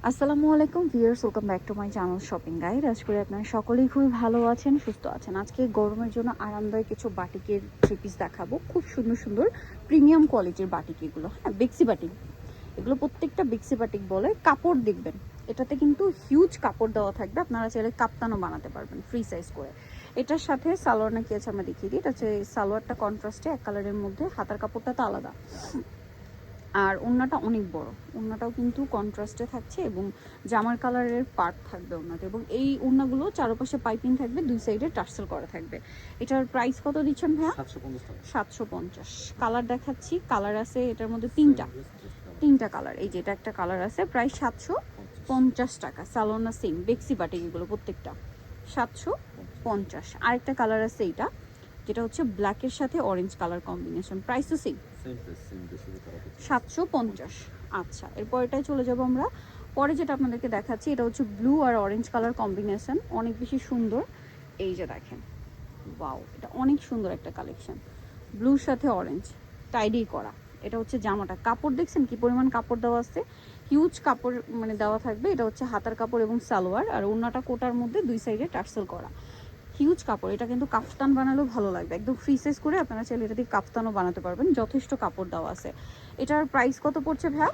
আসসালামু আলাইকুম viewers, welcome back to my channel shopping guide. আশা করি আপনারা সকলেই খুবই ভালো আছেন, সুস্থ আছেন। আজকে গরমের জন্য আরামদায়ক কিছু বাটিকের থ্রি পিস দেখাবো। খুব সুন্দর সুন্দর প্রিমিয়াম কোয়ালিটির বাটিক এগুলো। হ্যাঁ, বেক্সি বাটিক, এগুলো প্রত্যেকটা বেক্সি বাটিক বলে। কাপড় দেখবেন, এটাতে কিন্তু হিউজ কাপড় দেওয়া থাকবে, আপনারা চাইলে কাপ্তানও বানাতে পারবেন ফ্রি সাইজ করে। এটার সাথে সালোয়ার না কি আছে আমরা দেখিয়ে দিই। এটা হচ্ছে সালোয়ারটা কন্ট্রাস্টে এক কালারের মধ্যে, হাতার কাপড়টা তো আলাদা, আর ওড়নাটা অনেক বড়। ওড়নাটাও কিন্তু কন্ট্রাস্টে থাকছে এবং জামার কালারের পার্ট থাকবে ওড়নাতে, এবং এই ওড়নাগুলো চারপাশে পাইপিং থাকবে, দুই সাইডে টার্সেল করা থাকবে। এটার প্রাইস কত দিচ্ছেন ভাইয়া? 750। কালার দেখাচ্ছি, কালার আছে এটার মধ্যে তিনটা কালার। এই যে এটা একটা কালার আছে, প্রাইস 750 টাকা। সালোনা সিং বেক্সি বাটিক এগুলো প্রত্যেকটা 750। আরেকটা কালার আছে এইটা, যেটা হচ্ছে ব্ল্যাকের সাথে অরেঞ্জ কালার কম্বিনেশন, প্রাইস তো সেম 750। আচ্ছা, এরপর এটাই চলে যাব আমরা। পরে যেটা আপনাদেরকে দেখাচ্ছি, এটা হচ্ছে ব্লু আর অরেঞ্জ কালার কম্বিনেশন, অনেক বেশি সুন্দর। এই যে দেখেন, ওয়াও, এটা অনেক সুন্দর একটা কালেকশন, ব্লুর সাথে অরেঞ্জ টাইডি করা। এটা হচ্ছে জামাটা, কাপড় দেখছেন কি পরিমাণ কাপড় দেওয়া আছে, হিউজ কাপড় মানে দেওয়া থাকবে। এটা হচ্ছে হাতার কাপড় এবং সালোয়ার, আর ওড়নাটা কোটার মধ্যে দুই সাইডে টার্সেল করা, হিউজ কাপড়। এটা কিন্তু কাফতান বানালেও ভালো লাগবে, একদম ফ্রি সাইজ করে আপনারা চাইলে এটা দিয়ে কাফতানও বানাতে পারবেন, যথেষ্ট কাপড় দেওয়া আছে। এটার প্রাইস কত পড়ছে ভাইয়া?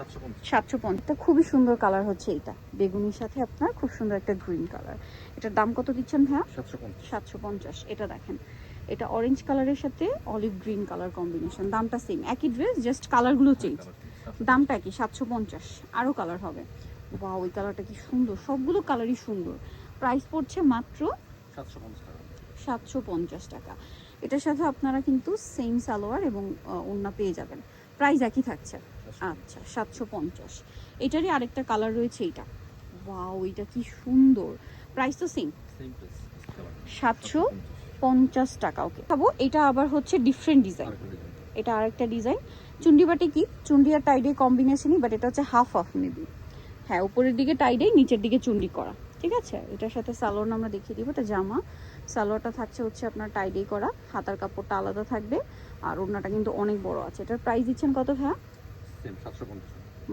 750। এটা খুবই সুন্দর কালার হচ্ছে, এটা বেগুনির সাথে আপনার খুব সুন্দর একটা গ্রিন কালার। এটার দাম কত দিচ্ছেন ভাইয়া? 750। এটা দেখেন, এটা অরেঞ্জ কালারের সাথে অলিভ গ্রিন কালার কম্বিনেশন, দামটা সেম, একই ড্রেস, জাস্ট কালারগুলো চেঞ্জ, দামটা কি 750। আরও কালার হবে। ওয়াও, ওই কালারটা কি সুন্দর, সবগুলো কালারই সুন্দর। প্রাইস পড়ছে মাত্র 750 টাকা। এটার সাথে আপনারা কিন্তু সেম সালোয়ার এবং ওড়না পেয়ে যাবেন, প্রাইস একই থাকছে। আচ্ছা, 750। এটারই আরেকটা কালার রয়েছে, এইটা, ওয়াও, এটা কি সুন্দর, প্রাইস তো সেম 750 টাকা। ওকে খাবো। এটা আবার হচ্ছে ডিফারেন্ট ডিজাইন, এটা আরেকটা ডিজাইন। চুন্ডিবাটি কি চুন্ডি আর টাইডে কম্বিনেশনই, বাট এটা হচ্ছে হাফ হাফ মেবি। হ্যাঁ, উপরের দিকে টাইডে, নিচের দিকে চুন্ডি করা, ঠিক আছে। এটার সাথে সালোয়ার আমরা দেখিয়ে দিব। এটা জামা, সালোয়ারটা থাকছে হচ্ছে আপনার টাইডে করা, হাতার কাপড়টা আলাদা থাকবে, আর ওড়নাটা কিন্তু অনেক বড় আছে। এটার প্রাইস দিচ্ছেন কত ভাইয়া?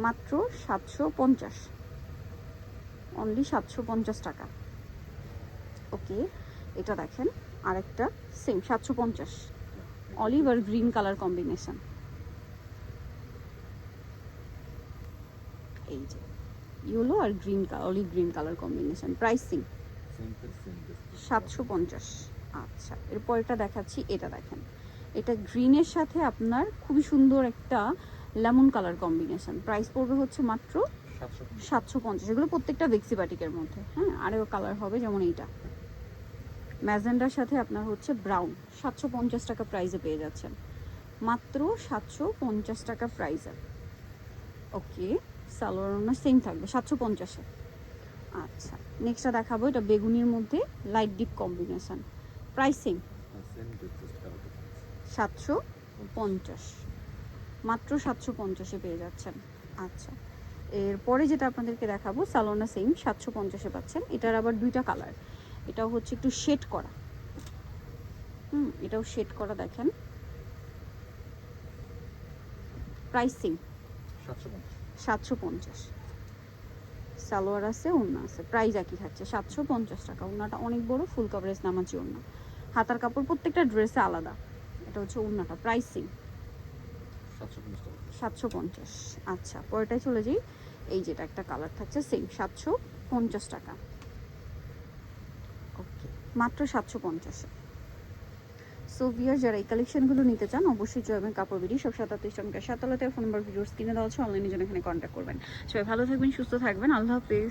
মাত্র 750, অনলি 750 টাকা। ওকে, এটা দেখেন আরেকটা সেম 750, অলিভ আর গ্রিন কালার কম্বিনেশন। এই যে ইয়েলো আর green colour, olive green colour combination, pricing 750। আচ্ছা, এরপর এটা দেখাচ্ছি। এটা দেখেন, এটা গ্রিনের সাথে আপনার খুবই সুন্দর একটা লেমন কালার কম্বিনেশন, প্রাইস পড়বে হচ্ছে মাত্র 750। এগুলো প্রত্যেকটা বেক্সি বাটিকের মধ্যে। হ্যাঁ, আরও কালার হবে, যেমন এইটা ম্যাজেন্ডার সাথে আপনার হচ্ছে ব্রাউন, 750 টাকা প্রাইসে পেয়ে যাচ্ছেন, মাত্র 750 টাকা প্রাইসে। ওকে, সালোয়ার সেম থাকবে 750-এ। আচ্ছা, নেক্সটটা দেখাবো, এটা বেগুনির মধ্যে লাইট ডিপ কম্বিনেশন, প্রাইসিং 750, মাত্র 750-এ পেয়ে যাচ্ছেন। আচ্ছা, এরপরে যেটা আপনাদেরকে দেখাবো, সালোনা সেম 750-এ পাচ্ছেন। এটার আবার দুইটা কালার, এটাও হচ্ছে একটু শেড করা, এটাও শেড করা, দেখেন প্রাইসিং 750। সালোয়ার আছে, ওড়না আছে, প্রাইস একই থাকছে 750 টাকা। ওড়নাটা অনেক বড়, ফুল কভারেজ নামাজি ওড়না, হাতার কাপড় প্রত্যেকটা ড্রেসে আলাদা। এটা হচ্ছে ওড়নাটা, প্রাইসিং 750। আচ্ছা, পরেরটাই চলে যাই। এই যেটা একটা কালার থাকছে সেম 750 টাকা। ওকে, মাত্র 750-এ। সো ভিউয়ার, যারা এই কালেকশনগুলো নিতে চান অবশ্যই জয়মের কাপড় বিডি সব 37 টনকা 7 ফোন নাম্বার ভিডিওস কিনে দেওয়া হচ্ছে, অনলাইনে জন্য এখানে কন্ট্যাক্ট করবেন। সবাই ভালো থাকবেন, সুস্থ থাকবেন, আল্লাহ হাফেজ।